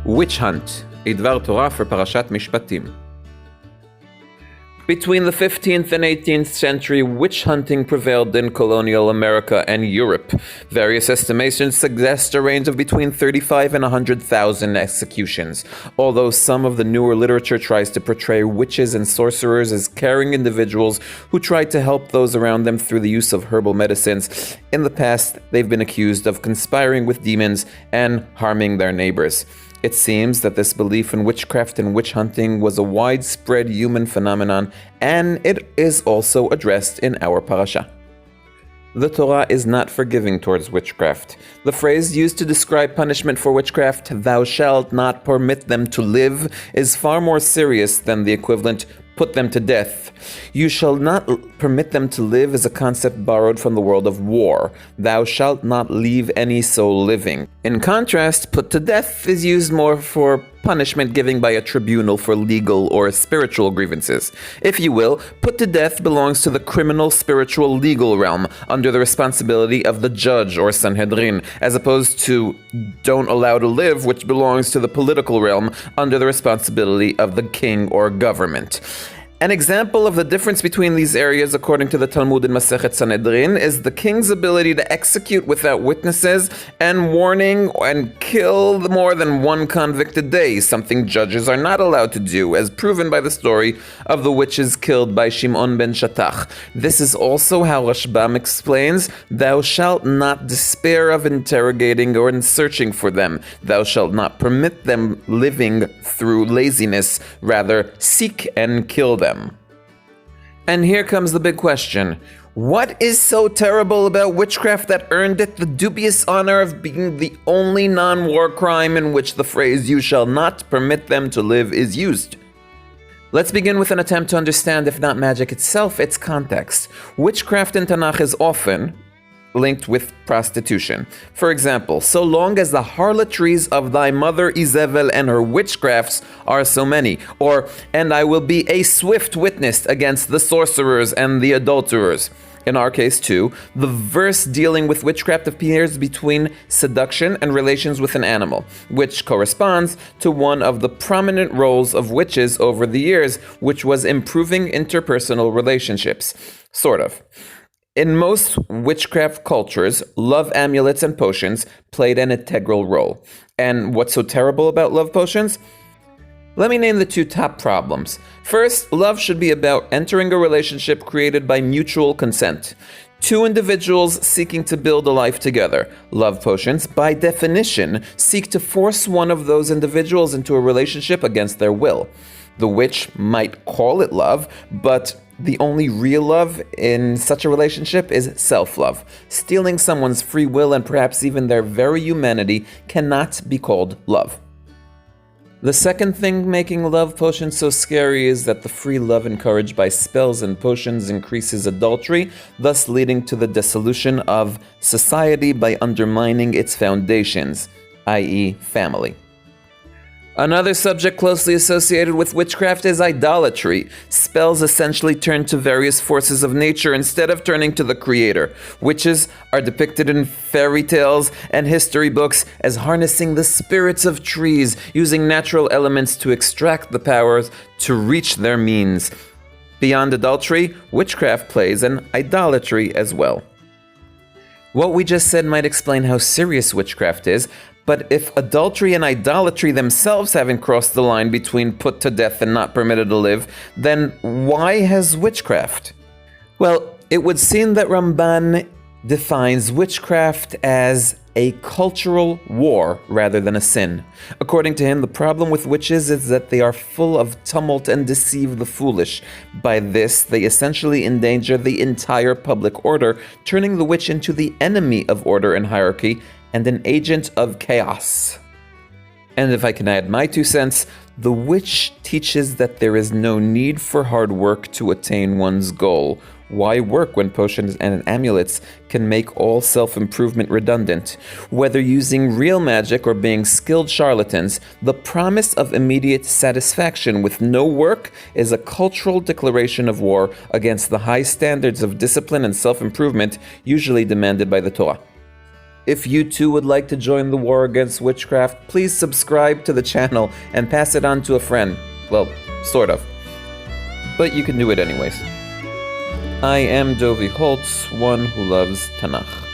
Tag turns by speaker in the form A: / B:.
A: Witch Hunt, a Dvar Torah for Parashat Mishpatim. Between the 15th and 18th century, witch hunting prevailed in colonial America and Europe. Various estimations suggest a range of between 35 and 100,000 executions, although some of the newer literature tries to portray witches and sorcerers as caring individuals who tried to help those around them through the use of herbal medicines. In the past, they've been accused of conspiring with demons and harming their neighbors. It seems that this belief in witchcraft and witch hunting was a widespread human phenomenon, and it is also addressed in our Parasha. The Torah is not forgiving towards witchcraft. The phrase used to describe punishment for witchcraft, "thou shalt not permit them to live," is far more serious than the equivalent, "put them to death." "You shall not permit them to live" is a concept borrowed from the world of war. "Thou shalt not leave any soul living." In contrast, "put to death" is used more for punishment given by a tribunal for legal or spiritual grievances. If you will, put to death belongs to the criminal, spiritual, legal realm, under the responsibility of the judge or Sanhedrin, as opposed to don't allow to live, which belongs to the political realm, under the responsibility of the king or government. An example of the difference between these areas, according to the Talmud in Masechet Sanhedrin, is the king's ability to execute without witnesses and warning and kill more than one convict a day, something judges are not allowed to do, as proven by the story of the witches killed by Shimon ben Shatach. This is also how Rashbam explains, "Thou shalt not despair of interrogating or in searching for them. Thou shalt not permit them living through laziness. Rather, seek and kill them." And here comes the big question. What is so terrible about witchcraft that earned it the dubious honor of being the only non-war crime in which the phrase "you shall not permit them to live" is used? Let's begin with an attempt to understand, if not magic itself, its context. Witchcraft in Tanakh is often linked with prostitution. For example, "so long as the harlotries of thy mother Izebel and her witchcrafts are so many," or "and I will be a swift witness against the sorcerers and the adulterers." In our case too, the verse dealing with witchcraft appears between seduction and relations with an animal, which corresponds to one of the prominent roles of witches over the years, which was improving interpersonal relationships. Sort of. In most witchcraft cultures, love amulets and potions played an integral role. And what's so terrible about love potions? Let me name the two top problems. First, love should be about entering a relationship created by mutual consent. Two individuals seeking to build a life together. Love potions, by definition, seek to force one of those individuals into a relationship against their will. The witch might call it love, but the only real love in such a relationship is self-love. Stealing someone's free will and perhaps even their very humanity cannot be called love. The second thing making love potions so scary is that the free love encouraged by spells and potions increases adultery, thus leading to the dissolution of society by undermining its foundations, i.e., family. Another subject closely associated with witchcraft is idolatry. Spells essentially turn to various forces of nature instead of turning to the creator. Witches are depicted in fairy tales and history books as harnessing the spirits of trees, using natural elements to extract the powers to reach their means. Beyond adultery, witchcraft plays an idolatry as well. What we just said might explain how serious witchcraft is, but if adultery and idolatry themselves haven't crossed the line between put to death and not permitted to live, then why has witchcraft? Well, it would seem that Rashbam defines witchcraft as a cultural war rather than a sin. According to him, the problem with witches is that they are full of tumult and deceive the foolish. By this, they essentially endanger the entire public order, turning the witch into the enemy of order and hierarchy and an agent of chaos. And if I can add my 2 cents, the witch teaches that there is no need for hard work to attain one's goal. Why work when potions and amulets can make all self-improvement redundant? Whether using real magic or being skilled charlatans, the promise of immediate satisfaction with no work is a cultural declaration of war against the high standards of discipline and self-improvement usually demanded by the Torah. If you too would like to join the war against witchcraft, please subscribe to the channel and pass it on to a friend. Well, sort of. But you can do it anyways. I am Dovi Holtz, one who loves Tanakh.